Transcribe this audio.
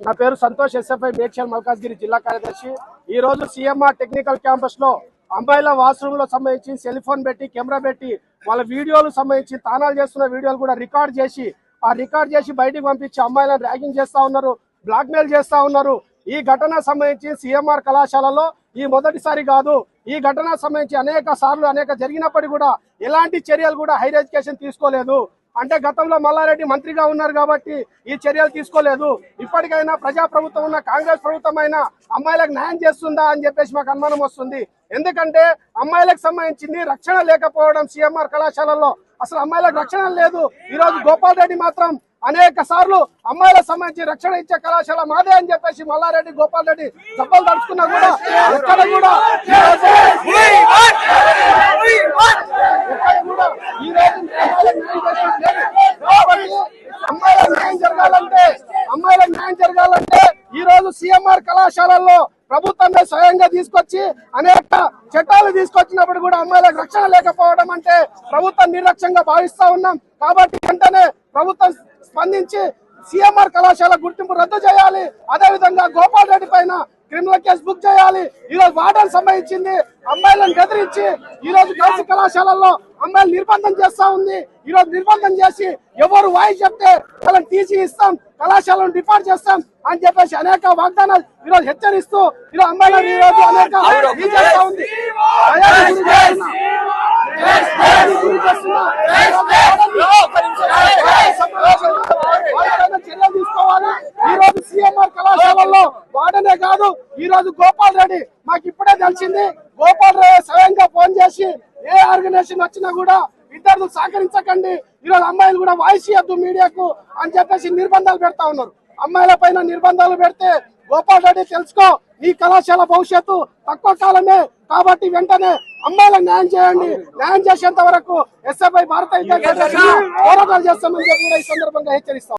నా పేరు సంతోష్, ఎస్ఎఫ్ఐ మేడ్చల్ మల్కాజ్గిరి జిల్లా కార్యదర్శి. ఈ రోజు సిఎంఆర్ టెక్నికల్ క్యాంపస్ లో అమ్మాయిల వాష్రూమ్ లో సంబంధించి సెల్ ఫోన్ పెట్టి కెమెరా పెట్టి వాళ్ళ వీడియోలు సంబంధించి తానాలు చేస్తున్న వీడియోలు కూడా రికార్డ్ చేసి బయటికి పంపించి అమ్మాయిలను ర్యాగింగ్ చేస్తా ఉన్నారు, బ్లాక్ మెయిల్ చేస్తా ఉన్నారు. ఈ ఘటన సంబంధించి సిఎంఆర్ కళాశాలలో ఈ మొదటిసారి కాదు. ఈ ఘటన సంబంధించి అనేక జరిగినప్పటికీ కూడా ఎలాంటి చర్యలు కూడా హైర్ ఎడ్యుకేషన్ తీసుకోలేదు. అంటే గతంలో మల్లారెడ్డి మంత్రిగా ఉన్నారు కాబట్టి ఈ చర్యలు తీసుకోలేదు. ఇప్పటికైనా ప్రజాప్రభుత్వం ఉన్న కాంగ్రెస్ ప్రభుత్వం అయినా అమ్మాయిలకు న్యాయం చేస్తుందా అని చెప్పేసి మాకు అనుమానం వస్తుంది. ఎందుకంటే అమ్మాయిలకు సంబంధించింది రక్షణ లేకపోవడం సిఎంఆర్ కళాశాలలో అసలు అమ్మాయిలకు రక్షణ లేదు. ఈ రోజు గోపాల్ రెడ్డి మాత్రం అనేక సార్లు అమ్మాయిలకు సంబంధించి రక్షణ ఇచ్చే కళాశాల మాదే అని చెప్పేసి మల్లారెడ్డి గోపాల్ రెడ్డి దెబ్బలు తడుచుకున్నా కూడా ఎక్కడ కూడా ఈ రోజు అమ్మాయిలకు న్యాయం జరగాలంటే ఈ రోజు సిఎంఆర్ కళాశాలల్లో ప్రభుత్వమే స్వయంగా తీసుకొచ్చి అనేక చట్టాలు తీసుకొచ్చినప్పుడు కూడా అమ్మాయిలకు రక్షణ లేకపోవడం అంటే ప్రభుత్వం నిర్లక్ష్యంగా భావిస్తా ఉన్నాం. కాబట్టి వెంటనే ప్రభుత్వం స్పందించి సిఎంఆర్ కళాశాల గుర్తింపు రద్దు చేయాలి. అదేవిధంగా గోపాల్ రెడ్డి పైన క్రిమినల్ కేసు బుక్ చేయాలి. ఈ రోజు వార్డన్ సంబంధించింది అమ్మాయిలను బెదిరించి ఈ రోజు గర్ల్స్ కళాశాలల్లో అమ్మాయిలు నిర్బంధం చేస్తా ఉంది. ఈ రోజు నిర్బంధం చేసి ఎవరు వాయిస్ చెప్తే వాళ్ళని టీసీ ఇస్తాం, కళాశాలను డిపార్ట్ చేస్తాం అని చెప్పేసి అనేక వాగ్దానాలు ఈ రోజు హెచ్చరిస్తూ ఈరోజు అమ్మాయిలను ఈ రోజు అనేక చేస్తా ఉంది. చర్యలు తీసుకోవాలి. ఈ రోజు సిఎంఆర్ కళాశాలలో వాడనే కాదు, ఈ రోజు గోపాల్ రెడ్డి మాకు ఇప్పుడే తెలిసింది. గోపాల్ రెడ్డి స్వయంగా ఫోన్ చేసి ఏ ఆర్గనైజేషన్ వచ్చినా కూడా విద్యార్థులు సహకరించకండి, ఈరోజు అమ్మాయిలు కూడా వాయిస్ ఇవ్వద్దు మీడియాకు అని చెప్పేసి నిర్బంధాలు పెడతా ఉన్నారు. అమ్మాయిల పైన నిర్బంధాలు పెడితే గోపాల్ రెడ్డి తెలుసుకో, ఈ కళాశాల భవిష్యత్తు తక్కువ కాలమే. కాబట్టి వెంటనే అమ్మాయిలకు న్యాయం చేయండి. న్యాయం చేసేంత వరకు ఎస్ఎఫ్ఐ భారత పోరాటాలు చేస్తామని చెప్పి ఈ సందర్భంగా హెచ్చరిస్తాం.